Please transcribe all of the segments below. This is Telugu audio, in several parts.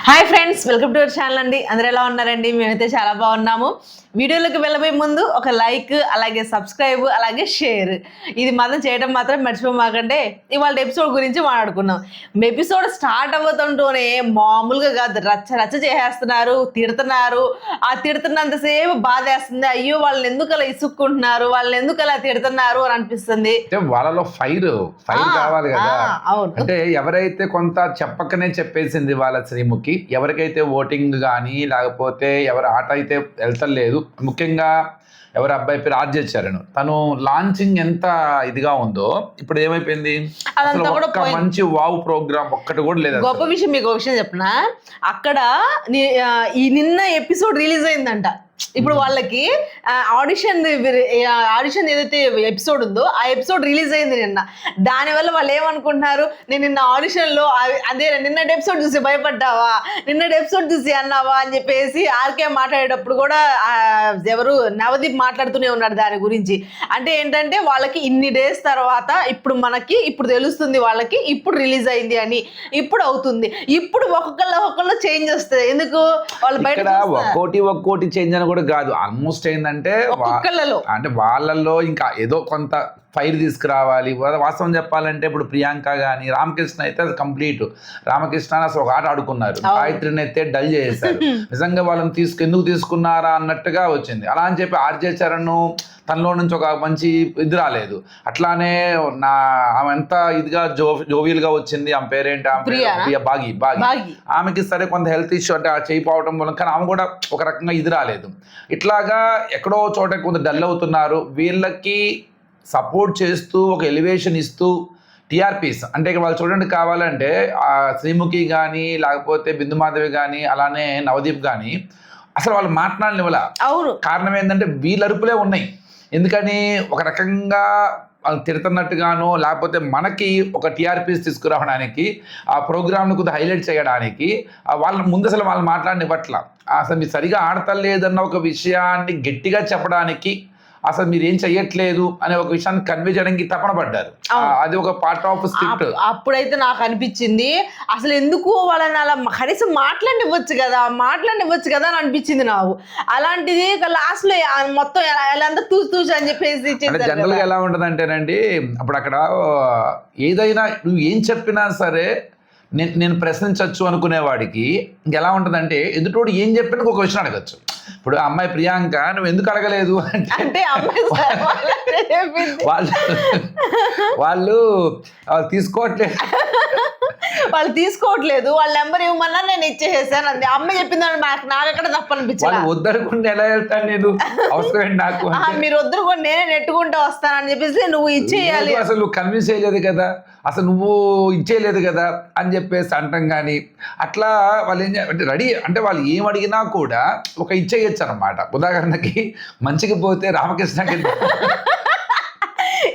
Hi friends, welcome to our channel అండి. అందరూ ఎలా ఉన్నారండి? మేమైతే చాలా బాగున్నాము. వీడియోలోకి వెళ్ళబోయే ముందు ఒక లైక్, అలాగే సబ్స్క్రైబ్, అలాగే షేర్ ఇది మాత్రం చేయడం మాత్రం మర్చిపోమాకండి. ఇవాళ ఎపిసోడ్ గురించి మాట్లాడుకున్నాం. ఎపిసోడ్ స్టార్ట్ అవ్వతుంటూనే మామూలుగా కాదు, రచ్చ రచ్చ చేసేస్తున్నారు, తిడుతున్నారు. ఆ తిడుతున్నంతసేపు బాధేస్తుంది. అయ్యో వాళ్ళని ఎందుకు అలా ఇసుక్కుంటున్నారు, వాళ్ళని ఎందుకు అలా తిడుతున్నారు అని అనిపిస్తుంది. వాళ్ళలో ఫైర్ కావాలి కదా. అవును, అంటే ఎవరైతే కొంత చెప్పకనే చెప్పేసింది వాళ్ళ శ్రీముఖి, ఎవరికైతే ఓటింగ్ కానీ లేకపోతే ఎవరి ఆట అయితే వెళ్తలేదు, ముఖ్యంగా ఎవరు అబ్బాయి పేరు ఆర్జే చరణ్, తను లాంచింగ్ ఎంత ఇదిగా ఉందో ఇప్పుడు ఏమైపోయింది, ఒక్క మంచి వావ్ ప్రోగ్రామ్ ఒక్కటి కూడా లేదు. గొప్ప విషయం మీకు ఒక విషయం చెప్పనా, అక్కడ ఈ నిన్న ఎపిసోడ్ రిలీజ్ అయిందంట. ఇప్పుడు వాళ్ళకి ఆడిషన్ ఏదైతే ఎపిసోడ్ ఉందో ఆ ఎపిసోడ్ రిలీజ్ అయింది నిన్న. దానివల్ల వాళ్ళు ఏమనుకుంటున్నారు, నేను నిన్న ఆడిషన్లో అదే నిన్నటి ఎపిసోడ్ చూసి భయపడ్డావా, నిన్నటి ఎపిసోడ్ చూసి అన్నావా అని చెప్పేసి ఆర్కే మాట్లాడేటప్పుడు కూడా ఎవరు నవదీప్ మాట్లాడుతూనే ఉన్నాడు దాని గురించి. అంటే ఏంటంటే వాళ్ళకి ఇన్ని డేస్ తర్వాత ఇప్పుడు తెలుస్తుంది వాళ్ళకి, ఇప్పుడు రిలీజ్ అయింది అని, ఇప్పుడు అవుతుంది, ఇప్పుడు ఒక్కొక్కళ్ళు చేంజ్ వస్తుంది. ఎందుకు వాళ్ళు బయట ఒక్కోటి చేంజ్ అని కూడా కాదు, ఆల్మోస్ట్ ఏంటంటే అంటే వాళ్ళల్లో ఇంకా ఏదో కొంత ఫైర్ తీసుకురావాలి. వాస్తవం చెప్పాలంటే ఇప్పుడు ప్రియాంక కానీ రామకృష్ణ అయితే అది కంప్లీట్, రామకృష్ణ అసలు ఒక ఆట ఆడుకున్నారు, గాయత్రిని అయితే డల్ చేసేసారు. నిజంగా వాళ్ళని ఎందుకు తీసుకున్నారా అన్నట్టుగా వచ్చింది. అలా అని చెప్పి ఆర్జే చరణ్ తనలో నుంచి ఒక మంచి ఇది రాలేదు. అట్లానే ఆమె ఎంత ఇదిగా జోవియల్గా వచ్చింది, ఆమె పేరేంటి, ఆమె బాగి ఆమెకి సరే కొంత హెల్త్ ఇష్యూ అంటే చేయిపోవడం వల్ల, కానీ ఆమె కూడా ఒక రకంగా ఇది రాలేదు. ఇట్లాగా ఎక్కడో చోట కొంత డల్ అవుతున్నారు. వీళ్ళకి సపోర్ట్ చేస్తూ ఒక ఎలివేషన్ ఇస్తూ టీఆర్పీస్ అంటే వాళ్ళు చూడండి, కావాలంటే శ్రీముఖి కానీ లేకపోతే బిందుమాధవి కానీ అలానే నవదీప్ కానీ అసలు వాళ్ళు మాట్లాడనివ్వాల. అవును, కారణం ఏంటంటే వీళ్ళ అరుపులే ఉన్నాయి. ఎందుకని ఒక రకంగా వాళ్ళు తిడుతున్నట్టుగానో లేకపోతే మనకి ఒక టీఆర్పీస్ తీసుకురావడానికి, ఆ ప్రోగ్రామ్ను కొద్దిగా హైలైట్ చేయడానికి వాళ్ళ ముందు అసలు వాళ్ళు మాట్లాడనివ్వట్ల. అసలు మీరు సరిగా ఆడతలేదన్న ఒక విషయాన్ని గట్టిగా చెప్పడానికి, అసలు మీరు ఏం చెయ్యట్లేదు అనే ఒక విషయాన్ని కన్వే చేయడానికి తపన పడ్డారు. అది ఒక పార్ట్ ఆఫ్ స్క్రిప్ట్. అప్పుడైతే నాకు అనిపించింది, అసలు ఎందుకు వాళ్ళని అలా కనీసం మాట్లాడివ్వచ్చు కదా అని అనిపించింది నాకు. అలాంటిది లాస్ట్ లో మొత్తం ఎలా తూచు అని చెప్పేసి జనరల్ గా ఎలా ఉంటుంది అంటేనండి, అప్పుడు అక్కడ ఏదైనా నువ్వు ఏం చెప్పినా సరే నేను ప్రశ్నించవచ్చు అనుకునేవాడికి ఇంకెలా ఉంటుందంటే, ఎదుటోడు ఏం చెప్పినా ఒక విషయం అడగచ్చు. ఇప్పుడు అమ్మాయి ప్రియాంక నువ్వు ఎందుకు అడగలేదు అంటే వాళ్ళు తీసుకోవట్లేదు, వాళ్ళ నెంబర్ ఇవ్వమన్నా నేను ఇచ్చేసాను అంది. అమ్మ చెప్పిందని నాకెక్కడ తప్పనిపించింది. వద్దనుకుంటే ఎలా వెళ్తాను నేను, అవసరం నాకు, మీరు వద్దనుకోండి నేనే నెట్టుకుంటూ వస్తానని చెప్పేసి నువ్వు ఇచ్చేయాలి. అసలు నువ్వు కన్విన్స్ చేయలేదు కదా, అసలు నువ్వు ఇచ్చేయలేదు కదా అని చెప్పేసి అంటాం. కానీ అట్లా వాళ్ళు ఏం అంటే రెడీ అంటే వాళ్ళు ఏం అడిగినా కూడా ఒక ఇచ్చేయచ్చు అనమాట. ఉదాహరణకి మంచిగా పోతే రామకృష్ణకి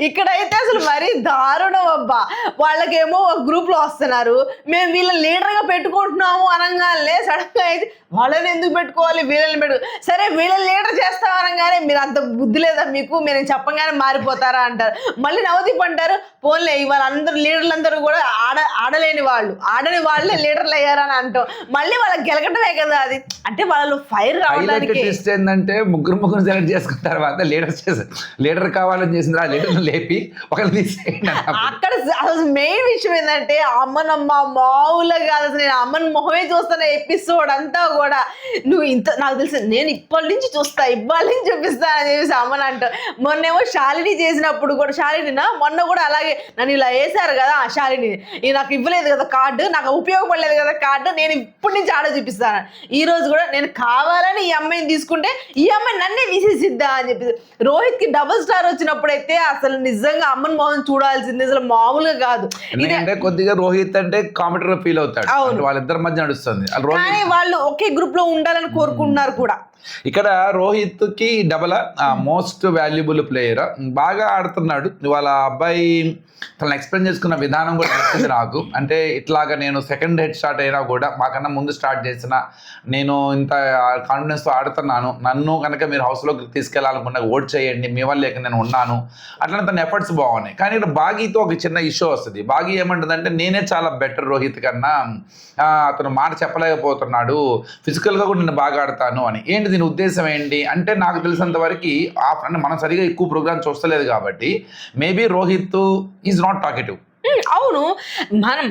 ఇక్కడైతే అసలు మరీ దారుణం అబ్బా. వాళ్ళకేమో ఒక గ్రూప్ లో వస్తున్నారు, మేము వీళ్ళని లీడర్ గా పెట్టుకుంటున్నాము అనగానే సడన్ గా అయితే వాళ్ళని ఎందుకు పెట్టుకోవాలి, వీళ్ళని సరే వీళ్ళని లీడర్ చేస్తాం అనగానే మీరు అంత బుద్ధి లేదా మీకు, మీరు చెప్పగానే మారిపోతారా అంటారు. మళ్ళీ నవదీప్ అంటారు, పోన్లే వాళ్ళందరూ లీడర్లందరూ కూడా ఆడని వాళ్ళే లీడర్లు అయ్యారని అంటాం. మళ్ళీ వాళ్ళకి గెలకటమే కదా అది. అంటే వాళ్ళు ఫైర్ రావడానికి ఏంటంటే ముగ్గురు సెలెక్ట్ చేసుకున్న తర్వాత లీడర్ కావాలని చేసింది, ఆ లీడర్ లేపి ఒకరు తీసేయండి. అక్కడ అసలు మెయిన్ విషయం ఏంటంటే అమ్మనమ్మ మామూలుగా కాదు, అసలు నేను అమ్మని మొహమే చూస్తున్న ఎపిసోడ్ అంతా కూడా. నువ్వు ఇంత నాకు తెలిసి నేను ఇప్పటి నుంచి చూపిస్తా అని చెప్పేసి అమ్మని అంటావు. మొన్నేమో శాలిని చేసినప్పుడు కూడా, మొన్న కూడా అలాగే నన్ను ఇలా వేసారు కదా శాలిని, నాకు ఇవ్వలేదు కదా కార్డు, నాకు ఉపయోగపడలేదు కదా కార్డు, నేను ఇప్పటి నుంచి ఆడ చూపిస్తాను. ఈ రోజు కూడా నేను కావాలని ఈ అమ్మాయిని తీసుకుంటే ఈ అమ్మాయి నన్నే తీసేసిద్దా అని చెప్పేసి. రోహిత్ కి డబుల్ స్టార్ వచ్చినప్పుడైతే అసలు నిజంగా అమ్మని మోహన్ చూడాల్సింది, అసలు మామూలుగా కాదు. ఇదే కొద్దిగా రోహిత్ అంటే కామెడీ ఫీల్ అవుతాడు, వాళ్ళిద్దరి మధ్య నడుస్తుంది. కానీ వాళ్ళు ఒకే గ్రూప్ లో ఉండాలని కోరుకుంటున్నారు కూడా. ఇక్కడ రోహిత్ కి డబల్ మోస్ట్ వాల్యుబుల్ ప్లేయర్, బాగా ఆడుతున్నాడు. వాళ్ళ అబ్బాయి తను ఎక్స్ప్లెయిన్ చేసుకున్న విధానం కూడా నచ్చింది నాకు. అంటే ఇట్లాగా నేను సెకండ్ హెడ్ స్టార్ట్ అయినా కూడా మాకన్నా ముందు స్టార్ట్ చేసిన, నేను ఇంత కాన్ఫిడెన్స్తో ఆడుతున్నాను, నన్ను కనుక మీరు హౌస్లోకి తీసుకెళ్లాలనుకున్నా ఓట్ చేయండి, మీ వల్ల లేక నేను ఉన్నాను, అట్లనే తన ఎఫర్ట్స్ బాగున్నాయి. కానీ ఇక్కడ బాగీతో ఒక చిన్న ఇష్యూ వస్తుంది. బాగీ ఏమంటుందంటే నేనే చాలా బెటర్ రోహిత్ కన్నా, అతను మాట చెప్పలేకపోతున్నాడు, ఫిజికల్గా కూడా నేను బాగా ఆడతాను అని. ఏంటి దీని ఉద్దేశం ఏంటి అంటే, నాకు తెలిసినంత వరకు అంటే మనం సరిగా ఎక్కువ ప్రోగ్రామ్ చూస్తలేదు కాబట్టి maybe Rohit is not talkative. అవును,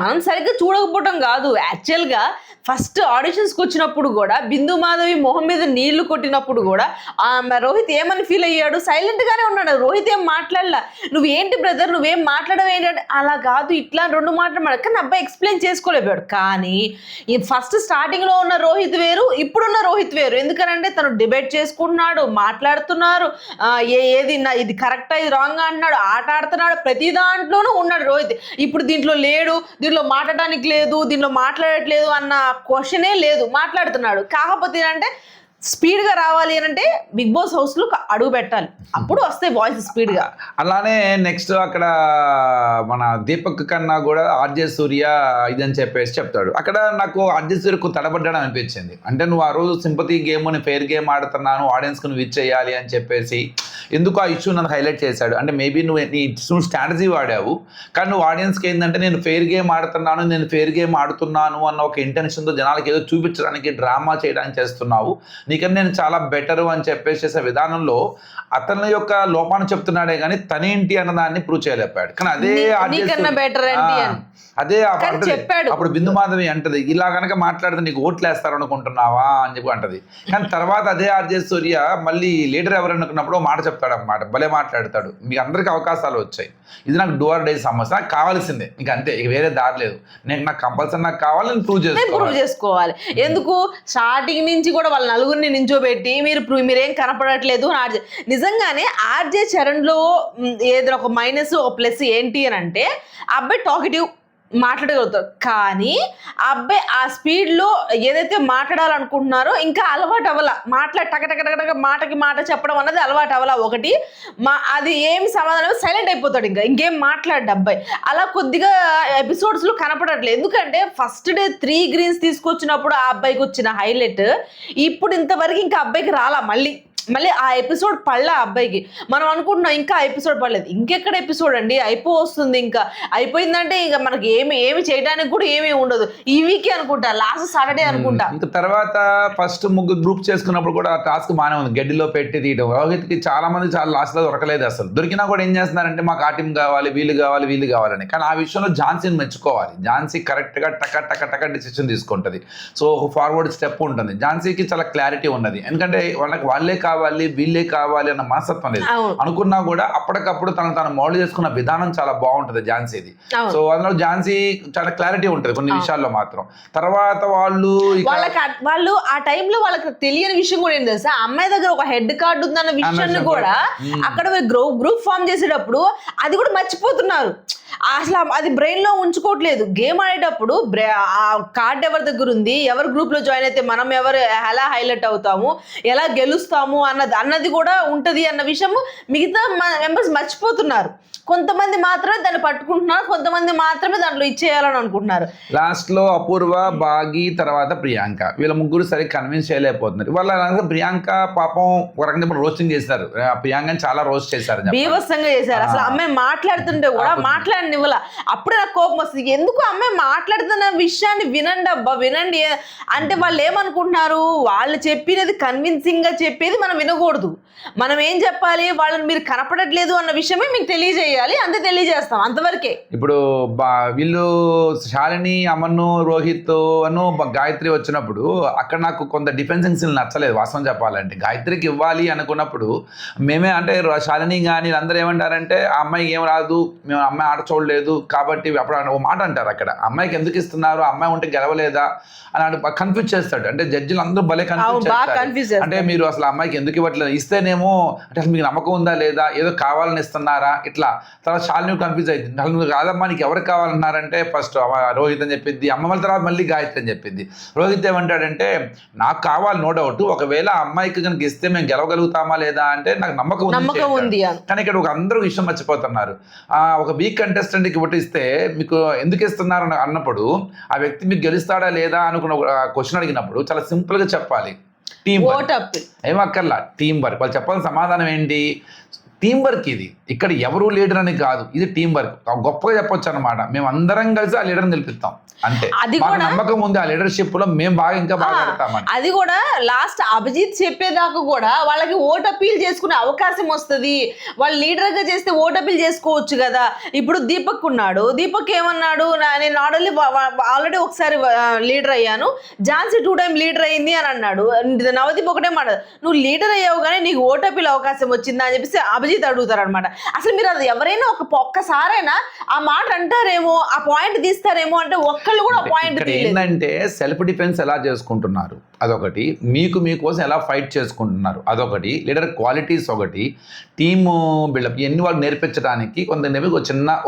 మనం సరిగ్గా చూడకపోవటం కాదు, యాక్చువల్గా ఫస్ట్ ఆడిషన్స్కి వచ్చినప్పుడు కూడా బిందు మాధవి మొహం మీద నీళ్లు కొట్టినప్పుడు కూడా రోహిత్ ఏమని ఫీల్ అయ్యాడు, సైలెంట్గానే ఉన్నాడు. రోహిత్ ఏం మాట్లాడలా, నువ్వేంటి బ్రదర్ నువ్వేం మాట్లాడడం ఏంటంటే, అలా కాదు ఇట్లా 2 మాట్లాడు కానీ అబ్బాయి ఎక్స్ప్లెయిన్ చేసుకోలేకపోయాడు. కానీ ఈ ఫస్ట్ స్టార్టింగ్లో ఉన్న రోహిత్ వేరు, ఇప్పుడున్న రోహిత్ వేరు. ఎందుకనంటే తను డిబేట్ చేసుకుంటున్నాడు, మాట్లాడుతున్నారు, ఏది ఇది కరెక్టా ఇది రాంగ్ అంటున్నాడు, ఆట ఆడుతున్నాడు, ప్రతి దాంట్లోనూ ఉన్నాడు రోహిత్. ఇప్పుడు దీంట్లో లేడు, దీంట్లో మాట్లాడడానికి లేదు, దీంట్లో మాట్లాడట్లేదు అన్న క్వశ్చనే లేదు, మాట్లాడుతున్నాడు. కాకపోతే ఏంటంటే స్పీడ్గా రావాలి అని అంటే బిగ్ బాస్ హౌస్లో అడుగు పెట్టాలి, అప్పుడు వస్తాయి వాయిస్ స్పీడ్గా. అలానే నెక్స్ట్ అక్కడ మన దీపక్ కన్నా కూడా ఆర్జే సూర్య ఇదని చెప్పేసి చెప్తాడు. అక్కడ నాకు ఆర్జే సూర్యకు తడబడ్డాడు అనిపించింది. అంటే నువ్వు ఆ రోజు సింపతి గేమ్ ఫెయిర్ గేమ్ ఆడుతున్నాను, ఆడియన్స్కి నువ్వు ఇచ్చేయాలి అని చెప్పేసి ఎందుకు ఆ ఇష్యూ నన్ను హైలైట్ చేశాడు. అంటే మేబీ నువ్వు నీ స్ట్రాటజీ వాడావు, కానీ నువ్వు ఆడియన్స్కి ఏంటంటే నేను ఫెయిర్ గేమ్ ఆడుతున్నాను, నేను ఫెయిర్ గేమ్ ఆడుతున్నాను అన్న ఒక ఇంటెన్షన్తో జనాలకి ఏదో చూపించడానికి, డ్రామా చేయడానికి చేస్తున్నావు, నీకన్నా నేను చాలా బెటరు అని చెప్పేసి చేసే విధానంలో అతని యొక్క లోపాన్ని చెప్తున్నాడే కానీ తనేంటి అన్న దాన్ని ప్రూవ్ చేయలేపాడు. కానీ అదే అప్పుడు బిందు మాధవి అంటది, ఇలా కనుక మాట్లాడితే నీకు ఓట్లు వేస్తారు అనుకుంటున్నావా అని చెప్పి అంటది. కానీ తర్వాత అదే ఆర్జే సూర్య మళ్ళీ లీడర్ ఎవరు అనుకున్నప్పుడు మాట చెప్తాడు అన్నమాట, భలే మాట్లాడతాడు, మీకు అందరికీ అవకాశాలు వచ్చాయి, ఇది నాకు డూ ఆర్ డై సమస్య, నాకు కావాల్సిందే, ఇక అంతే, ఇక వేరే దారి లేదు, నాకు కంపల్సరీ నాకు కావాలి, నేను ప్రూవ్ చేసుకోవాలి. ఎందుకు స్టార్టింగ్ నుంచి కూడా వాళ్ళ నలుగురిని నించోబెట్టి మీరేం కనపడట్లేదు అని నిజంగానే ఆర్జే చరణ్లో ఏదైనా ఒక మైనస్ ఒక ప్లస్ ఏంటి అని అంటే, అబ్బాయి టాకెటివ్ మాట్లాడగలుగుతారు, కానీ ఆ అబ్బాయి ఆ స్పీడ్లో ఏదైతే మాట్లాడాలనుకుంటున్నారో ఇంకా అలవాటు అవ్వాల, టక మాటకి మాట చెప్పడం అన్నది అలవాటు అవ్వాల. ఒకటి అది ఏమి సమాధానం, సైలెంట్ అయిపోతాడు, ఇంకేం మాట్లాడు అబ్బాయి. అలా కొద్దిగా ఎపిసోడ్స్లో కనపడట్లేదు. ఎందుకంటే ఫస్ట్ డే 3 గ్రీన్స్ తీసుకొచ్చినప్పుడు ఆ అబ్బాయికి వచ్చిన హైలైట్ ఇప్పుడు ఇంతవరకు ఇంకా అబ్బాయికి రాలా. మళ్ళీ ఆ ఎపిసోడ్ పడలే అబ్బాయికి. మనం అనుకుంటున్నాం ఇంకా ఆ ఎపిసోడ్ పడలేదు, ఇంకెక్కడ ఎపిసోడ్ అండి, వస్తుంది, ఇంకా అయిపోయిందంటే ఇంకా మనకి ఏమి చేయడానికి కూడా ఏమీ ఉండదు. ఈ వీకే అనుకుంటా, లాస్ట్ సాటర్డే అనుకుంటా. ఇంకా తర్వాత ఫస్ట్ 3 గ్రూప్ చేసుకున్నప్పుడు కూడా టాస్క్ బాగానే ఉంది, గడ్డిలో పెట్టి తీయడం. రోహిత్కి చాలా మంది చాలా లాస్ట్లో దొరకలేదు, అసలు దొరికినా కూడా ఏం చేస్తున్నారంటే మాకు ఆ టీం కావాలి, వీళ్ళు కావాలని. కానీ ఆ విషయంలో ఝాన్సీని మెచ్చుకోవాలి. ఝాన్సీ కరెక్ట్గా టక డిసిషన్ తీసుకుంటుంది. సో ఒక ఫార్వర్డ్ స్టెప్ ఉంటుంది. ఝాన్సీకి చాలా క్లారిటీ ఉన్నది, ఎందుకంటే వాళ్ళే వీళ్ళే కావాలి అన్న మనస్తత్వం లేదు. అనుకున్నా కూడా అప్పటికప్పుడు తను మోల్డ్ చేసుకున్న విధానం చాలా బాగుంటది ఝాన్సీది. సో అందులో ఝాన్సీ చాలా క్లారిటీ ఉంటది కొన్ని విషయాల్లో మాత్రం. తర్వాత వాళ్ళు ఆ టైంలో వాళ్ళకి తెలియని విషయం కూడా ఏం తెలుసా, అమ్మాయి దగ్గర ఒక హెడ్ కార్డు ఉందన్న విషయాన్ని కూడా అక్కడ గ్రూప్ ఫామ్ చేసేటప్పుడు అది కూడా మర్చిపోతున్నారు. అసలు అది బ్రెయిన్ లో ఉంచుకోవట్లేదు. గేమ్ ఆడేటప్పుడు ఆ కార్డ్ ఎవరి దగ్గర ఉంది, ఎవరి గ్రూప్ లో జాయిన్ అయితే మనం ఎలా హైలైట్ అవుతాము, ఎలా గెలుస్తాము అన్నది కూడా ఉంటది అన్న విషయం మిగతా మెంబర్స్ మర్చిపోతున్నారు. కొంతమంది మాత్రమే దాన్ని పట్టుకుంటున్నారు, కొంతమంది మాత్రమే దాంట్లో ఇచ్చేయాలని అనుకుంటున్నారు. లాస్ట్ లో అపూర్వ, బాగి, తర్వాత ప్రియాంక, వీళ్ళ ముగ్గురు సరిగ్గా కన్విన్స్ చేయలేకపోతున్నారు. వాళ్ళ ప్రియాంక పాపం ఒక రకంగా రోస్టింగ్ చేశారు, ప్రియాంకని చాలా రోస్ట్ చేశారు, బీభత్సంగా చేశారు. అసలు అమ్మాయి మాట్లాడుతుంటే కూడా మాట్లాడనివ్వాల. అప్పుడే నాకు కోపం వస్తుంది, ఎందుకు అమ్మాయి మాట్లాడుతున్న విషయాన్ని వినండి అంటే వాళ్ళు ఏమనుకుంటున్నారు, వాళ్ళు చెప్పినది కన్విన్సింగ్ గా చెప్పేది మనం వినకూడదు. మనం ఏం చెప్పాలి, వాళ్ళని మీరు కనపడట్లేదు అన్న విషయమే మీకు తెలియజేయాలి, అంతే తెలియజేస్తాం, అంతవరకే. ఇప్పుడు వీళ్ళు శాలిని, అమను, రోహిత్ గాయత్రి వచ్చినప్పుడు అక్కడ నాకు కొంత డిఫెన్సింగ్ సీన్ నచ్చలేదు వాస్తవం చెప్పాలంటే. గాయత్రికి ఇవ్వాలి అనుకున్నప్పుడు మేమే అంటే శాలిని కానీ అందరూ ఏమంటారంటే ఆ అమ్మాయికి ఏం రాదు, మేము అమ్మాయి ఆడ చూడలేదు కాబట్టి అప్పుడు ఒక మాట అంటారు, అక్కడ అమ్మాయికి ఎందుకు ఇస్తున్నారు, అమ్మాయి ఉంటే గెలవలేదా అని కన్ఫ్యూజ్ చేస్తాడు. అంటే జడ్జిలు అందరూ భలే కన్ఫ్యూజ్ చేస్తారు. అంటే మీరు అసలు అమ్మాయికి ఎందుకు ఇవ్వట్లేదు, ఇస్తేనేమో అంటే అసలు మీకు నమ్మకం ఉందా లేదా, ఏదో కావాలని ఇస్తున్నారా ఇట్లా. తర్వాత శాలిని కన్ఫ్యూజ్ అవుతుంది, అసలు కాదమ్మా నీకు ఎవరికి కావాలన్నారంటే ఫస్ట్ రోహిత్ అని చెప్పింది, అమ్మ వాళ్ళ తర్వాత మళ్ళీ గాయత్రి అని చెప్పింది. రోహిత్ ఏమంటాడంటే నాకు కావాలి నో డౌట్, ఒకవేళ అమ్మాయికి కనుక ఇస్తే మేము గెలవగలుగుతామా లేదా అంటే నాకు నమ్మకం ఉంది. కానీ ఇక్కడ ఒక అందరూ విషయం మర్చిపోతున్నారు, ఒక వీక్ కంటెస్టెంట్కి ఓటిస్తే మీకు ఎందుకు ఇస్తున్నారు అన్నప్పుడు ఆ వ్యక్తి మీకు గెలుస్తాడా లేదా అనుకున్న క్వశ్చన్ అడిగినప్పుడు చాలా సింపుల్గా చెప్పాలి, టీం వర్క్. ఏమక్కర్లా, టీం వర్క్. వాళ్ళు చెప్పాల్సిన సమాధానం ఏంటి, టీం వర్క్ ఇది. ఇక్కడ ఎవరు లీడర్ అని కాదు, ఇది టీం వర్క్. గొప్పగా చెప్పొచ్చు అనమాట. మేము అందరం కలిసి ఆ లీడర్ని గెలిపిస్తాం అంటే మాకు నమ్మకం ఉంది ఆ లీడర్షిప్ లో మేము బాగా ఇంకా బాగా ఆడతామని. అది కూడా లాస్ట్ అభిజిత్ చెప్పేదాకా కూడా వాళ్ళకి ఓట్ అపీల్ చేసుకునే అవకాశం వస్తుంది. వాళ్ళు లీడర్ గా చేస్తే ఓట్ అపీల్ చేసుకోవచ్చు కదా. ఇప్పుడు దీపక్ ఉన్నాడు, దీపక్ ఏమన్నాడు, నేను ఆల్రెడీ ఒకసారి లీడర్ అయ్యాను, ఝాన్సీ 2 టైం లీడర్ అయింది అని అన్నాడు. నవదీప్ ఒకటే మాట, నువ్వు లీడర్ అయ్యావు కానీ నీకు ఓట్ అపీల్ అవకాశం వచ్చిందా అని చెప్పేసి అభిజిత్ అడుగుతారు అనమాట. అసలు మీరు అది ఎవరైనా ఒక్కసారైనా ఆ మాట అంటారేమో, ఆ పాయింట్ తీస్తారేమో అంటే ఒక్కళ్ళు కూడా పాయింట్ ఏంటంటే సెల్ఫ్ డిఫెన్స్ ఎలా చేసుకుంటున్నారు అదొకటి, మీకు మీకోసం ఎలా ఫైట్ చేసుకుంటున్నారు అదొకటి, లీడర్ క్వాలిటీస్ ఒకటి, టీము బిల్డప్ ఇవన్నీ వాళ్ళు నేర్పించడానికి కొంత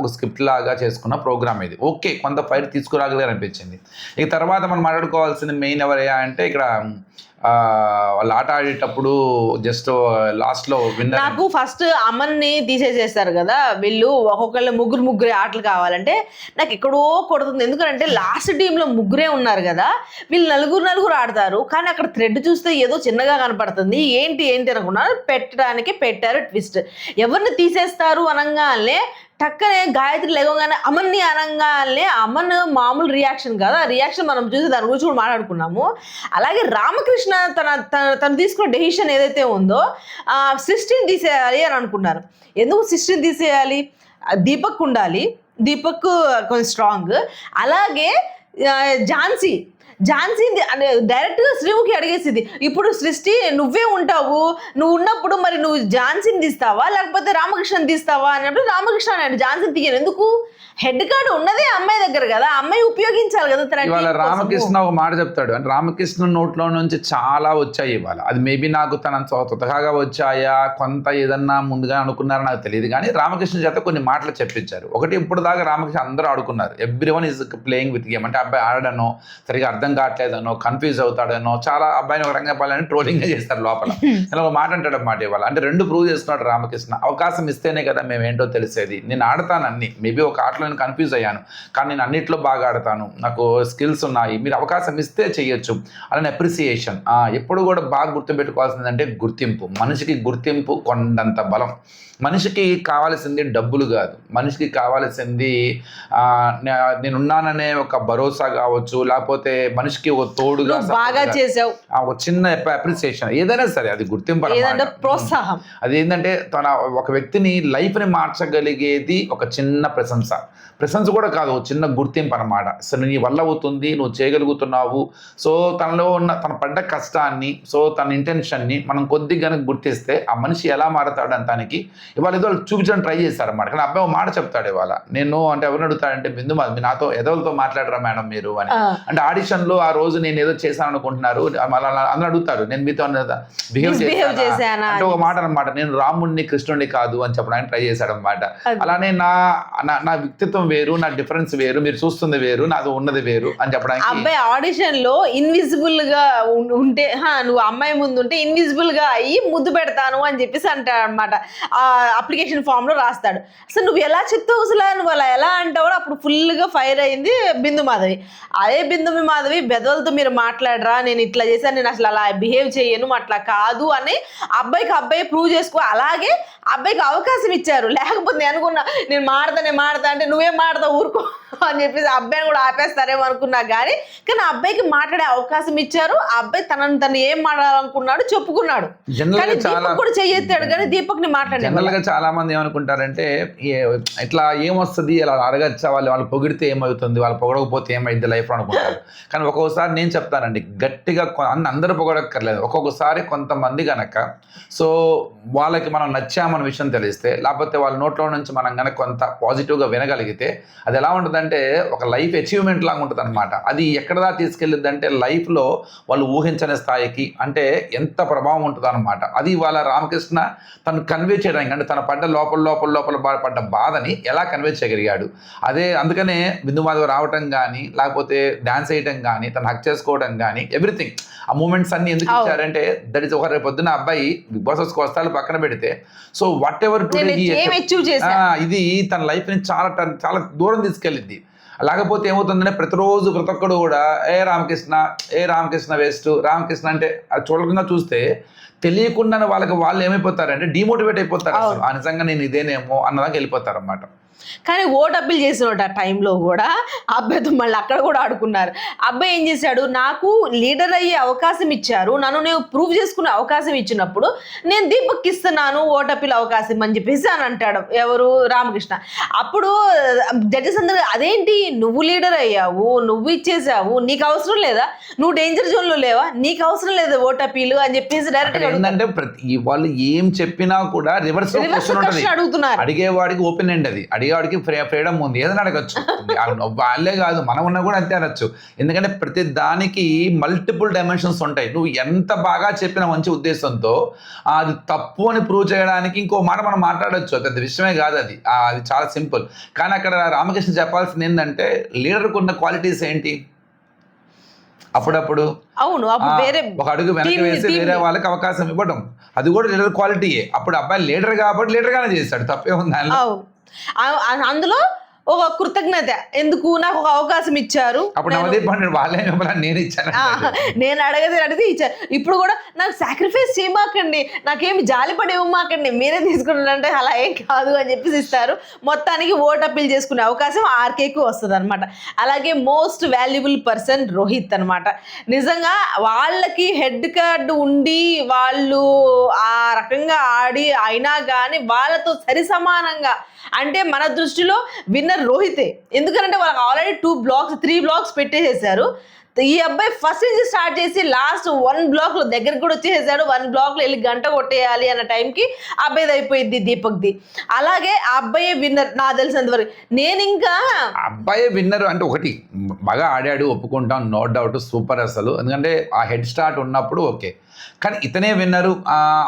ఒక స్క్రిప్ట్ లాగా చేసుకున్న ప్రోగ్రామ్ ఇది. ఓకే, కొంత ఫైట్ తీసుకురాగలిగా అనిపించింది. ఇక తర్వాత మనం మాట్లాడుకోవాల్సింది మెయిన్ ఎవరయ్యా అంటే ఇక్కడ వాళ్ళు ఆట ఆడేటప్పుడు జస్ట్ లాస్ట్ లో విన్నర్. నాకు ఫస్ట్ అమన్ని తీసేసేస్తారు కదా వీళ్ళు, ఒక్కొక్కళ్ళు ముగ్గురు ఆటలు కావాలంటే నాకు ఎక్కడో కొడుతుంది. ఎందుకంటే లాస్ట్ టీంలో ముగ్గురే ఉన్నారు కదా, వీళ్ళు నలుగురు ఆడతారు. కానీ అక్కడ థ్రెడ్ చూస్తే ఏదో చిన్నగా కనపడుతుంది. ఏంటి అనుకున్నా, పెట్టారు ట్విస్ట్. ఎవరిని తీసేస్తారు అనగానే టక్కనే గాయత్రి లేవగానే అమన్ని అనగానే అమన్ మామూలు రియాక్షన్ కాదు, ఆ రియాక్షన్ మనం చూసి దాని గురించి కూడా మాట్లాడుకున్నాము. అలాగే రామకృష్ణ తను తీసుకున్న డెసిషన్ ఏదైతే ఉందో సృష్టిని తీసేయాలి అని అనుకున్నారు. ఎందుకు సృష్టిని తీసేయాలి? దీపక్ ఉండాలి, దీపక్ కొంచెం స్ట్రాంగ్. అలాగే ఝాన్సీ డైరెక్ట్గా శ్రీముఖి అడిగేసింది, ఇప్పుడు సృష్టి నువ్వే ఉంటావు, నువ్వు ఉన్నప్పుడు మరి నువ్వు ఝాన్సీని తీస్తావా లేకపోతే రామకృష్ణని తీస్తావా అన్నప్పుడు రామకృష్ణ అన్నాడు. ఝాన్సీని తీయను, ఎందుకు? హెడ్ కార్డు ఉన్నదే అమ్మాయి దగ్గర కదా, అమ్మాయి ఉపయోగించాలి కదా. ఇవాళ రామకృష్ణ ఒక మాట చెప్తాడు, అంటే రామకృష్ణ నోట్లో నుంచి చాలా వచ్చాయి ఇవాళ. అది మేబీ నాకు తన స్వతహాగా వచ్చాయా, కొంత ఏదన్నా ముందుగా అనుకున్నారో నాకు తెలియదు, కానీ రామకృష్ణ చేత కొన్ని మాటలు చెప్పించారు. ఒకటి, ఇప్పుడు దాకా రామకృష్ణ అందరూ ఆడుకున్నారు, everyone is playing with game. అంటే అబ్బాయి ఆడడనో, సరిగా అర్థం కావట్లేదనో, కన్ఫ్యూజ్ అవుతాడనో, చాలా అబ్బాయిని ఒక రంగం చెప్పాలని ట్రోలింగ్ చేస్తారు లోపల. ఇలా ఒక మాట అంటాడు అన్నమాట ఇవాళ. అంటే రెండు ప్రూవ్ చేసుకున్నాడు రామకృష్ణ. అవకాశం ఇస్తేనే కదా మేము ఏంటో తెలిసేది. నేను ఆడతాను అన్ని, మేబీ ఒక ఆటలో నేను కన్ఫ్యూజ్ అయ్యాను కానీ నేను అన్నిట్లో బాగా ఆడతాను, నాకు స్కిల్స్ ఉన్నాయి, మీరు అవకాశం ఇస్తే చేయొచ్చు అలానే అప్రిసియేషన్. ఎప్పుడు కూడా బాగా గుర్తుపెట్టుకోవాల్సింది అంటే గుర్తింపు. మనిషికి గుర్తింపు కొండంత బలం. మనిషికి కావాల్సింది డబ్బులు కాదు, మనిషికి కావాల్సింది నేనున్నాననే ఒక భరోసా కావచ్చు, లేకపోతే మనిషికి ఒక తోడుగా బాగా చేసావు ఒక చిన్న అప్రిసియేషన్, ఏదైనా సరే అది గుర్తింపు, ప్రోత్సాహం. అది ఏంటంటే తన ఒక వ్యక్తిని లైఫ్ని మార్చగలిగేది ఒక చిన్న ప్రశంస కూడా కాదు, ఒక చిన్న గుర్తింపు అనమాట. సో నీ వల్ల అవుతుంది, నువ్వు చేయగలుగుతున్నావు. సో తనలో ఉన్న తన పడ్డ కష్టాన్ని, సో తన ఇంటెన్షన్ని మనం కొద్దిగా గుర్తిస్తే ఆ మనిషి ఎలా మారతాడు అంతానికి ఇవాళ ఏదో చూపించడం ట్రై చేశారన్నమాట. కానీ అబ్బాయి మాట చెప్తాడు ఇవాళ, నేను అంటే ఎవరిని అడుగుతాడంటే బిందు మీ నాతో ఎదవలతో మాట్లాడరా మేడం మీరు అని. అంటే ఆడిషన్లో ఆ రోజు నేను ఏదో చేశాను అనుకుంటున్నారు అందరూ అడుగుతారు, నేను మీతో బిహేవ్ చేశాను అంటే ఒక మాట అనమాట, నేను రాముడిని కృష్ణుడిని కాదు అని చెప్పడానికి ట్రై చేశాడు అనమాట. అలానే నా వ్యక్తిత్వం వేరు, నా డిఫరెన్స్ వేరు, మీరు చూస్తుంది వేరు, నాది ఉన్నది వేరు అని చెప్పడానికి. అబ్బాయి ఆడిషన్ లో ఇన్విజిబుల్ గా ఉంటే, నువ్వు అమ్మాయి ముందు ఉంటే ఇన్విజిబుల్ గా అయ్యి ముద్దు పెడతాను అని చెప్పేసి అంటాడు అనమాట. అప్లికేషన్ ఫామ్ లో రాస్తాడు. అసలు నువ్వు ఎలా చెప్తావు, అసలు నువ్వు అలా ఎలా అంటావు? అప్పుడు ఫుల్ గా ఫైర్ అయింది బిందు మాధవి. అదే బిందు మాధవి, బెదవులతో మీరు మాట్లాడరా, నేను ఇట్లా చేశాను, నేను అసలు అలా బిహేవ్ చేయను, అట్లా కాదు అని అబ్బాయి ప్రూవ్ చేసుకో. అలాగే అబ్బాయికి అవకాశం ఇచ్చారు. లేకపోతే నేను అనుకున్నా, నేను మాడతా అంటే నువ్వేం మాడతావు ఊరుకో అని చెప్పేసి అబ్బాయిని కూడా ఆపేస్తారేమో అనుకున్నా. కానీ అబ్బాయికి మాట్లాడే అవకాశం ఇచ్చారు. ఆ అబ్బాయి తను ఏం మాట్లాడాలనుకున్నాడు చెప్పుకున్నాడు. కానీ దీపక్ కూడా చెయ్యెత్తాడు, కానీ దీపక్ ని మాట్లాడాడు. జనరల్ గా చాలా మంది ఏమనుకుంటారంటే ఇట్లా ఏమొస్తుంది, ఇలా అడగచ్చా, వాళ్ళు పొగిడితే ఏమవుతుంది, వాళ్ళు పొగడకపోతే ఏమైంది లైఫ్ అనుకుంటారు. కానీ ఒక్కొక్కసారి నేను చెప్తానండి, గట్టిగా అందరూ పొగడక్కర్లేదు. ఒక్కొక్కసారి కొంతమంది కనుక సో వాళ్ళకి మనం నచ్చామన్న విషయం తెలిస్తే, లేకపోతే వాళ్ళ నోట్లో నుంచి మనం కనుక కొంత పాజిటివ్గా వినగలిగితే అది ఎలా ఉంటుందంటే ఒక లైఫ్ అచీవ్మెంట్ లాగా ఉంటుంది అనమాట. అది ఎక్కడదా తీసుకెళ్ళిద్ది అంటే లైఫ్లో వాళ్ళు ఊహించని స్థాయికి, అంటే ఎంత ప్రభావం ఉంటుంది అనమాట. అది వాళ్ళ రామకృష్ణ తను కన్వే చేయడానికి, అంటే తన పడ్డ లోపల పడ్డ బాధని ఎలా కన్వే చేయగలిగాడు. అందుకనే బిందు మాధవ్ రావటం కానీ, లేకపోతే డాన్స్ వేయటం కానీ, తను హక్ చేసుకోవడం కానీ, ఎవ్రీథింగ్ ఆ మూమెంట్స్ అన్ని ఎందుకు ఇచ్చారంటే దట్ ఈస్ ఒక రేపు పొద్దున్న అబ్బాయి బిగ్ బాస్ వస్తాలు పక్కన పెడితే, సో వాట్ ఎవర్ ఇది తన లైఫ్ ని చాలా దూరం తీసుకెళ్ళింది. లేకపోతే ఏమవుతుందంటే ప్రతిరోజు ప్రతి ఒక్కడు కూడా ఏ రామకృష్ణ వేస్ట్, రామకృష్ణ అంటే అది చూడకుండా చూస్తే తెలియకుండా వాళ్ళు ఏమైపోతారంటే డిమోటివేట్ అయిపోతారు. అసలు నిజంగా నేను ఇదేనేమో అన్నదాకా వెళ్ళిపోతారు అన్నమాట. కానీ ఓట్ అప్పీల్ చేసిన ఆ టైంలో కూడా అబ్బాయితో మళ్ళీ అక్కడ కూడా ఆడుకున్నారు. అబ్బాయి ఏం చేశాడు, నాకు లీడర్ అయ్యే అవకాశం ఇచ్చారు, నన్ను నేను ప్రూవ్ చేసుకునే అవకాశం ఇచ్చినప్పుడు నేను దీపక్ ఇస్తున్నాను ఓట్ అప్పీల్ అవకాశం అని చెప్పేసి అని అంటాడు. ఎవరు? రామకృష్ణ. అప్పుడు జడ్జెస్ అందరూ అదేంటి నువ్వు లీడర్ అయ్యావు, నువ్వు ఇచ్చేసావు, నీకు అవసరం లేదా, నువ్వు డేంజర్ జోన్లో లేవా, నీకు అవసరం లేదు ఓట్ అప్పీల్ అని చెప్పేసి డైరెక్ట్ ఏంటంటే వాళ్ళు ఏం చెప్పినా కూడా రివర్స్ అడుగుతున్నారు. అడిగేవాడికి ఓపెన్ ఎండ్, అది అడిగేవాడికి ఫ్రీడమ్ ఉంది, ఏదైనా అడగచ్చు. వాళ్ళే కాదు మనం ఉన్నా కూడా అంతే అనొచ్చు. ఎందుకంటే ప్రతి దానికి మల్టిపుల్ డైమెన్షన్స్ ఉంటాయి. నువ్వు ఎంత బాగా చెప్పిన మంచి ఉద్దేశంతో అది తప్పు అని ప్రూవ్ చేయడానికి ఇంకో మాట మనం మాట్లాడచ్చు, పెద్ద విషయమే కాదు అది. అది చాలా సింపుల్. కానీ అక్కడ రామకృష్ణ చెప్పాల్సింది ఏంటంటే లీడర్కు ఉన్న క్వాలిటీస్ ఏంటి, అప్పుడప్పుడు ఒక అడుగు వెనక్కి వేసి వేరే వాళ్ళకి అవకాశం ఇవ్వడం, అది కూడా లీడర్ క్వాలిటీయే. అప్పుడు అబ్బాయి లీడర్ కాబట్టి లీడర్గానే చేస్తాడు, తప్పే ఉంది అందులో ఒక కృతజ్ఞత, ఎందుకు నాకు ఒక అవకాశం ఇచ్చారు, అప్పుడు నవదీప్ అంటే వాళ్ళే నేను ఇచ్చాను, నేను అడిగితే ఇచ్చారు. ఇప్పుడు కూడా నాకు సాక్రిఫైస్ చేయమాకండి, నాకేమి జాలిపడి ఇవ్వమాకండి, మీరే తీసుకున్నారంటే అలా ఏం కాదు అని చెప్పేసి ఇస్తారు. మొత్తానికి ఓట్ అప్పీల్ చేసుకునే అవకాశం ఆర్కేకు వస్తుంది అనమాట. అలాగే మోస్ట్ వాల్యుబుల్ పర్సన్ రోహిత్ అనమాట. నిజంగా వాళ్ళకి హెడ్ కార్డు ఉండి వాళ్ళు ఆ రకంగా ఆడి అయినా కానీ వాళ్ళతో సరి సమానంగా, అంటే మన దృష్టిలో విన్నర్ రోహితే. ఎందుకంటే వాళ్ళకి ఆల్రెడీ 3 బ్లాక్స్ పెట్టేసేసారు. ఈ అబ్బాయి ఫస్ట్ నుంచి స్టార్ట్ చేసి లాస్ట్ 1 బ్లాక్ దగ్గరికి కూడా వచ్చేసాడు. 1 బ్లాక్లో వెళ్ళి గంట కొట్టేయాలి అన్న టైంకి అబ్బాయిది అయిపోయింది, దీపక్ది. అలాగే ఆ అబ్బాయి విన్నర్ నాకు తెలిసినంతవరకు. నేను ఇంకా అబ్బాయి విన్నర్ అంటే ఒకటి బాగా ఆడాడు, ఒప్పుకుంటాం, నో డౌట్, సూపర్ అసలు. ఎందుకంటే ఆ హెడ్ స్టార్ట్ ఉన్నప్పుడు ఓకే, కానీ ఇతనే విన్నరు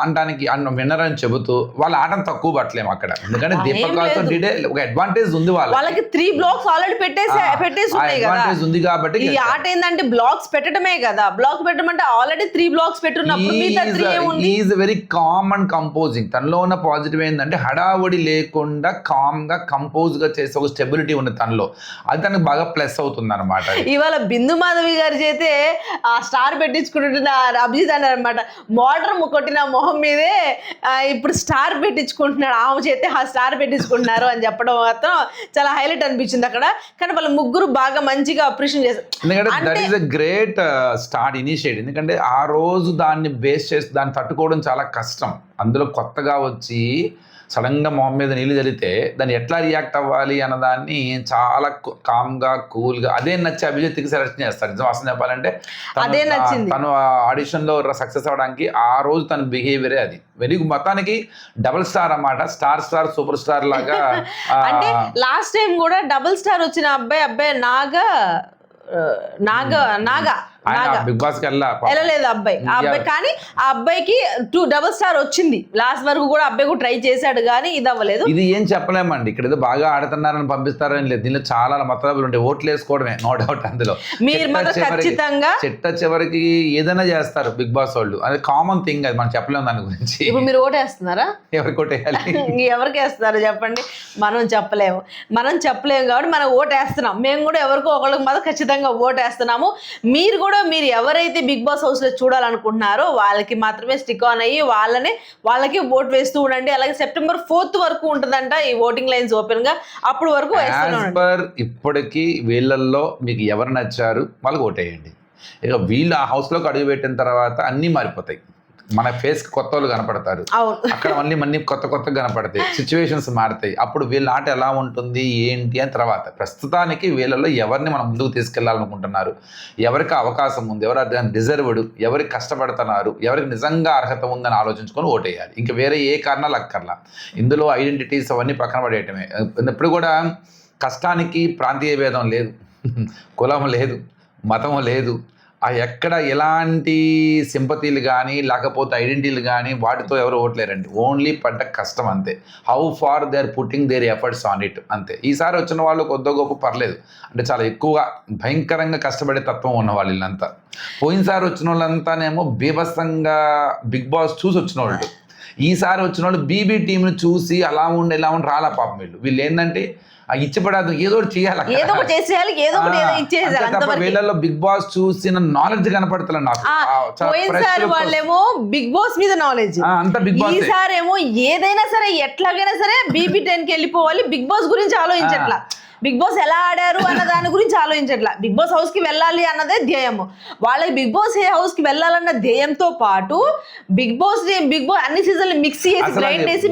అనడానికి విన్నర్ అని చెబుతూ వాళ్ళ ఆటను తక్కువ పట్టలేము అక్కడ. ఎందుకంటే దీపక్ ఒక అడ్వాంటేజ్ ఉంది, వాళ్ళకి 3 బ్లాక్స్ ఆల్రెడీ పెట్టేసి అడ్వాంటేజ్ ఉంది కాబట్టి. ఈ ఆట ఏంటంటే బ్లాక్స్ పెట్టడమే కదా, బ్లాక్స్ పెట్టడం అంటే ఆల్రెడీ 3 బ్లాక్స్ పెట్టున్నప్పుడు is very calm and composing. తనలో ఉన్న పాజిటివ్ ఏంటంటే హడావుడి లేకుండా కామ్ గా కంపోజ్ గా చేసే ఒక స్టెబిలిటీ ఉంది తనలో, అది తనకు బాగా ప్లస్ అవుతుంది అనమాట. ఇవాళ బిందు మాధవి గారి చేతే ఆ స్టార్ పెట్టించుకుంటున్న అభిజిత్ అన్నారు అనమాట. మోటార్ కొట్టిన మొహం మీదే ఇప్పుడు స్టార్ పెట్టించుకుంటున్నాడు, ఆమె చేతే ఆ స్టార్ పెట్టించుకుంటున్నారు అని చెప్పడం మాత్రం చాలా హైలైట్ అనిపించింది అక్కడ. కానీ వాళ్ళ ముగ్గురు బాగా మంచిగా అప్రిషియేట్ చేశారు. ఎందుకంటే that is a great start initiate. ఎందుకంటే ఆ రోజు దాన్ని బేస్ చేసి దాన్ని తట్టుకోవడం చాలా కష్టం. అందులో కొత్తగా వచ్చి సడన్గా మొహం మీద నీళ్ళు చల్లితే దాన్ని ఎట్లా రియాక్ట్ అవ్వాలి అన్నదాన్ని చాలా కామ్గా కూల్గా, అదే నచ్చి అభిజిత్కి సెలెక్షన్ చేస్తారు. నిజం అసలు చెప్పాలంటే తను ఆడిషన్లో సక్సెస్ అవ్వడానికి ఆ రోజు తన బిహేవియరే అది వెరీ మొత్తానికి డబుల్ స్టార్ అన్నమాట. స్టార్ సూపర్ స్టార్ లాగా. అంటే లాస్ట్ టైం కూడా డబుల్ స్టార్ వచ్చిన అబ్బాయి నాగా బిగ్ బాస్ కి వెళ్ళలేదు అబ్బాయి. కానీ ఆ అబ్బాయికి 2 డబుల్ స్టార్ వచ్చింది. లాస్ట్ వరకు కూడా అబ్బాయి కూడా ట్రై చేశాడు కానీ ఇది అవ్వలేదు. ఇది ఏం చెప్పలేమండి, ఇక్కడ ఏదో బాగా ఆడుతున్నారని పంపిస్తారని లేదు, దీనిలో చాలా మతలబులు ఉంటాయి. ఓట్లు వేసుకోవడమే నో డౌట్. అందులో మీరు ఖచ్చితంగా చివరికి ఏదైనా చేస్తారు బిగ్ బాస్ వాళ్ళు, అది కామన్ థింగ్, అది మనం చెప్పలేము దాని గురించి. ఇప్పుడు మీరు ఓటేస్తున్నారా? ఎవరికి ఓటేయాలి? ఎవరికి వేస్తున్నారు చెప్పండి? మనం చెప్పలేము కాబట్టి మనం ఓటేస్తున్నాం. మేము కూడా ఎవరికో ఒకళ్ళకి మాత్రం ఖచ్చితంగా ఓటేస్తున్నాము. మీరు ఎవరైతే బిగ్ బాస్ హౌస్ లో చూడాలనుకుంటున్నారో వాళ్ళకి మాత్రమే స్టిక్ ఆన్ అయ్యి వాళ్ళకి ఓట్ వేస్తూ ఉండండి. అలాగే September 4th వరకు ఉంటుందంట ఈ ఓటింగ్ లైన్స్ ఓపెన్ గా, అప్పుడు వరకు ఇప్పటికి వీళ్ళల్లో మీకు ఎవరు నచ్చారు వాళ్ళకి ఓటేయండి. ఇక వీళ్ళు ఆ హౌస్ లోకి అడుగు పెట్టిన తర్వాత అన్ని మారిపోతాయి. మన ఫేస్ కొత్త వాళ్ళు కనపడతారు, అక్కడ మళ్ళీ కొత్త కనపడతాయి, సిచ్యువేషన్స్ మారుతాయి. అప్పుడు వీళ్ళ ఆట ఎలా ఉంటుంది ఏంటి అని తర్వాత ప్రస్తుతానికి వీళ్ళలో ఎవరిని మనం ముందుకు తీసుకెళ్లాలనుకుంటున్నారు, ఎవరికి అవకాశం ఉంది, ఎవరు డిజర్వ్డ్, ఎవరికి కష్టపడుతున్నారు, ఎవరికి నిజంగా అర్హత ఉందని ఆలోచించుకొని ఓటేయాలి. ఇంకా వేరే ఏ కారణాలు అక్కర్లా. ఇందులో ఐడెంటిటీస్ అవన్నీ పక్కన పడేయటమే. ఇప్పుడు కూడా కష్టానికి ప్రాంతీయ భేదం లేదు, కులం లేదు, మతం లేదు, ఎక్కడ ఎలాంటి సింపతీలు కానీ లేకపోతే ఐడెంటిటీలు కానీ వాటితో ఎవరు ఓట్లేరండి. ఓన్లీ పడ్డ కష్టం అంతే. How far they are putting their efforts on it అంతే. ఈసారి వచ్చిన వాళ్ళు కొద్ది గొప్ప పర్లేదు, అంటే చాలా ఎక్కువగా భయంకరంగా కష్టపడే తత్వం ఉన్న వాళ్ళు వీళ్ళంతా. పోయినసారి వచ్చిన వాళ్ళంతానేమో బీభత్సంగా బిగ్ బాస్ చూసి వచ్చిన వాళ్ళు, ఈసారి వచ్చిన వాళ్ళు బీబీ టీంను చూసి అలా ఉండి ఎలా ఉండి రాలా పాపం వీళ్ళు ఏంటంటే ఇచ్చిపడదు ఏదో ఒకటి చేయాలి, ఏదో ఒకటి చేసేయాలి, ఏదో ఒకటి ఇచ్చేయాలి. వీళ్ళలో బిగ్ బాస్ చూసిన నాలెడ్జ్ కనపడుతుంది నాకు. పోయినసారి వాళ్ళేమో బిగ్ బాస్ మీద నాలెడ్జ్, అంత బిగ్ బాస్. ఈసారి ఏమో ఏదైనా సరే ఎట్లాగైనా సరే BB10 కి వెళ్ళిపోవాలి, బిగ్ బాస్ గురించి ఆలోచించట్లా, బిగ్ బాస్ ఎలా ఆడారు అన్న దాని గురించి ఆలోచించట్లా, బిగ్ బాస్ హౌస్ కి వెళ్ళాలి అన్నదే ధ్యేయము వాళ్ళకి. బిగ్ బాస్ హౌస్ కి వెళ్ళాలన్న ధ్యేయంతో పాటు బిగ్ బాస్ అన్ని సీజన్లు మిక్స్ చేసి బ్లైండ్ చేసి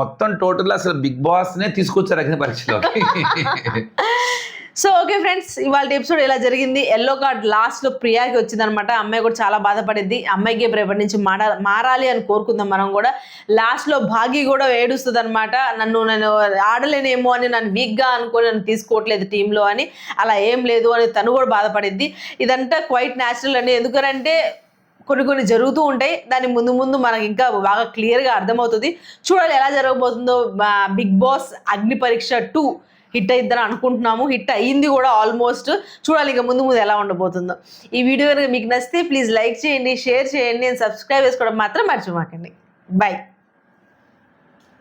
మొత్తం టోటల్ అసలు బిగ్ బాస్ నే తీసుకొచ్చారు అగ్ని పరీక్షలో. సో ఓకే ఫ్రెండ్స్, ఇవాళ ఎపిసోడ్ ఇలా జరిగింది. ఎల్లో కార్డ్ లాస్ట్ లో ప్రియాకి వచ్చిందనమాట. అమ్మాయి కూడా చాలా బాధపడింది. అమ్మాయికి రేపటి నుంచి మారాలి అని కోరుకుందాం మనం కూడా. లాస్ట్ లో భాగి కూడా ఏడుస్తుంది అనమాట, నేను ఆడలేనేమో అని, నన్ను వీక్ గా అనుకొని నన్ను తీసుకోవట్లేదు టీంలో అని. అలా ఏం లేదు అని తను కూడా బాధపడింది. ఇదంతా క్వైట్ న్యాచురల్ అని, ఎందుకంటే కొన్ని జరుగుతూ ఉంటాయి. దాని ముందు మనకి ఇంకా బాగా క్లియర్గా అర్థమవుతుంది. చూడాలి ఎలా జరగబోతుందో. బిగ్ బాస్ అగ్ని పరీక్ష 2 హిట్ అయిద్దని అనుకుంటున్నాము. హిట్ అయ్యింది కూడా ఆల్మోస్ట్. చూడాలి ఇంకా ముందు ఎలా ఉండబోతుందో. ఈ వీడియో కనుక మీకు నచ్చితే ప్లీజ్ లైక్ చేయండి, షేర్ చేయండి, అండ్ సబ్స్క్రైబ్ చేసుకోవడం మాత్రం మర్చిపోకండి. బై.